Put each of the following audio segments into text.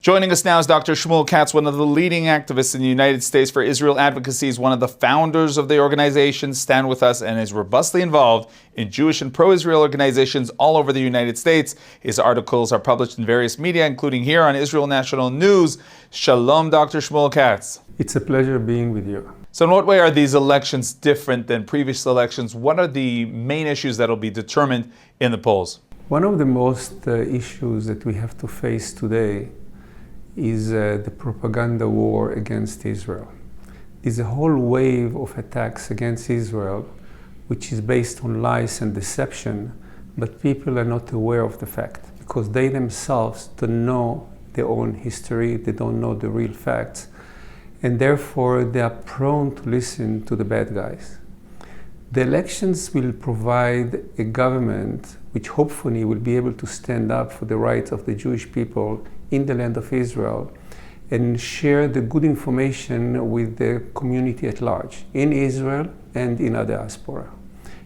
Joining us now is Dr. Shmuel Katz, one of the leading activists in the United States for Israel Advocacy. He's one of the founders of the organization Stand With Us and is robustly involved in Jewish and pro-Israel organizations all over the United States. His articles are published in various media, including here on Israel National News. Shalom, Dr. Shmuel Katz. It's a pleasure being with you. So in what way are these elections different than previous elections? What are the main issues that will be determined in the polls? One of the most issues that we have to face today is the propaganda war against Israel. There's a whole wave of attacks against Israel which is based on lies and deception, but people are not aware of the fact because they themselves don't know their own history, they don't know the real facts, and therefore they are prone to listen to the bad guys. The elections will provide a government which hopefully will be able to stand up for the rights of the Jewish people in the land of Israel and share the good information with the community at large, in Israel and in our diaspora.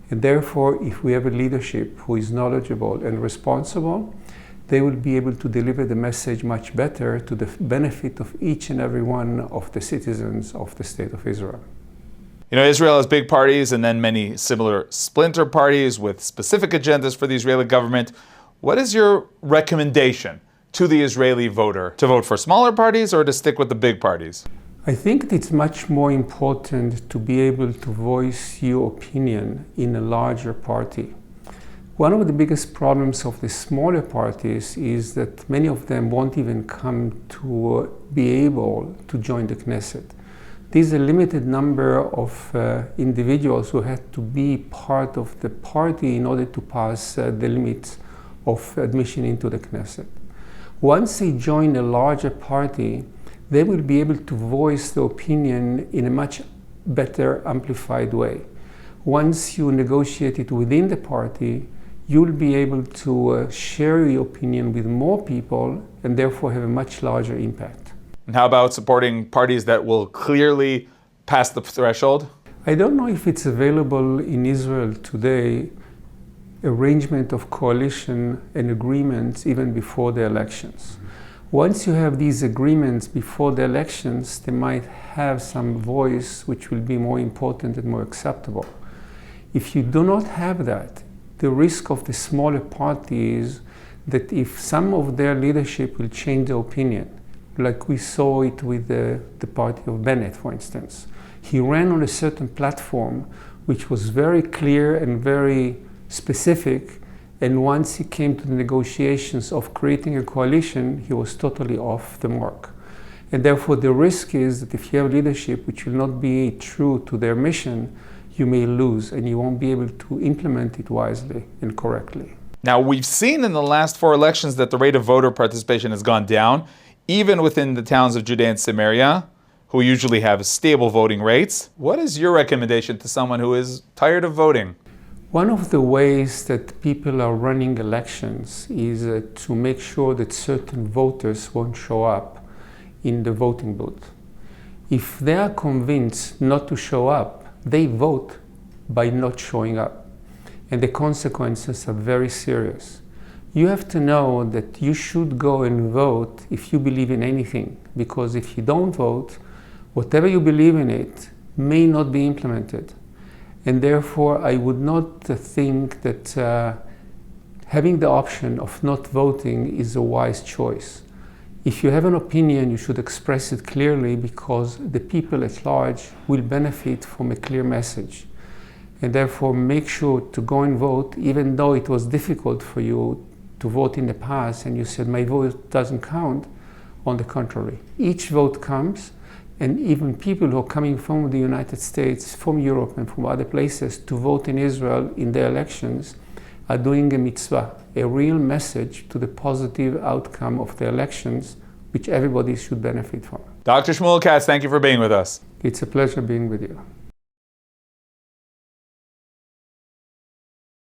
And therefore, if we have a leadership who is knowledgeable and responsible, they will be able to deliver the message much better to the benefit of each and every one of the citizens of the State of Israel. You know, Israel has big parties and then many similar splinter parties with specific agendas for the Israeli government. What is your recommendation to the Israeli voter? To vote for smaller parties or to stick with the big parties? I think it's much more important to be able to voice your opinion in a larger party. One of the biggest problems of the smaller parties is that many of them won't even come to be able to join the Knesset. There's a limited number of individuals who had to be part of the party in order to pass the limits of admission into the Knesset. Once they join a larger party, they will be able to voice their opinion in a much better amplified way. Once you negotiate it within the party, you'll be able to share your opinion with more people and therefore have a much larger impact. And how about supporting parties that will clearly pass the threshold? I don't know if it's available in Israel today, arrangement of coalition and agreements even before the elections. Once you have these agreements before the elections, they might have some voice which will be more important and more acceptable. If you do not have that, the risk of the smaller parties that if some of their leadership will change their opinion, like we saw it with the party of Bennett, for instance. He ran on a certain platform which was very clear and very specific, and once he came to the negotiations of creating a coalition, he was totally off the mark. And therefore the risk is that if you have leadership which will not be true to their mission, you may lose and you won't be able to implement it wisely and correctly. Now, we've seen in the last 4 elections that the rate of voter participation has gone down, even within the towns of Judea and Samaria, who usually have stable voting rates. What is your recommendation to someone who is tired of voting? One of the ways that people are running elections is to make sure that certain voters won't show up in the voting booth. If they are convinced not to show up, they vote by not showing up. And the consequences are very serious. You have to know that you should go and vote if you believe in anything, because if you don't vote, whatever you believe in it may not be implemented. And therefore, I would not think that having the option of not voting is a wise choice. If you have an opinion, you should express it clearly because the people at large will benefit from a clear message. And therefore, make sure to go and vote, even though it was difficult for you to vote in the past and you said my vote doesn't count. On the contrary, each vote counts, and even people who are coming from the United States, from Europe and from other places to vote in Israel in their elections are doing a mitzvah, a real message to the positive outcome of the elections, which everybody should benefit from. Dr. Shmuel Katz, thank you for being with us. It's a pleasure being with you.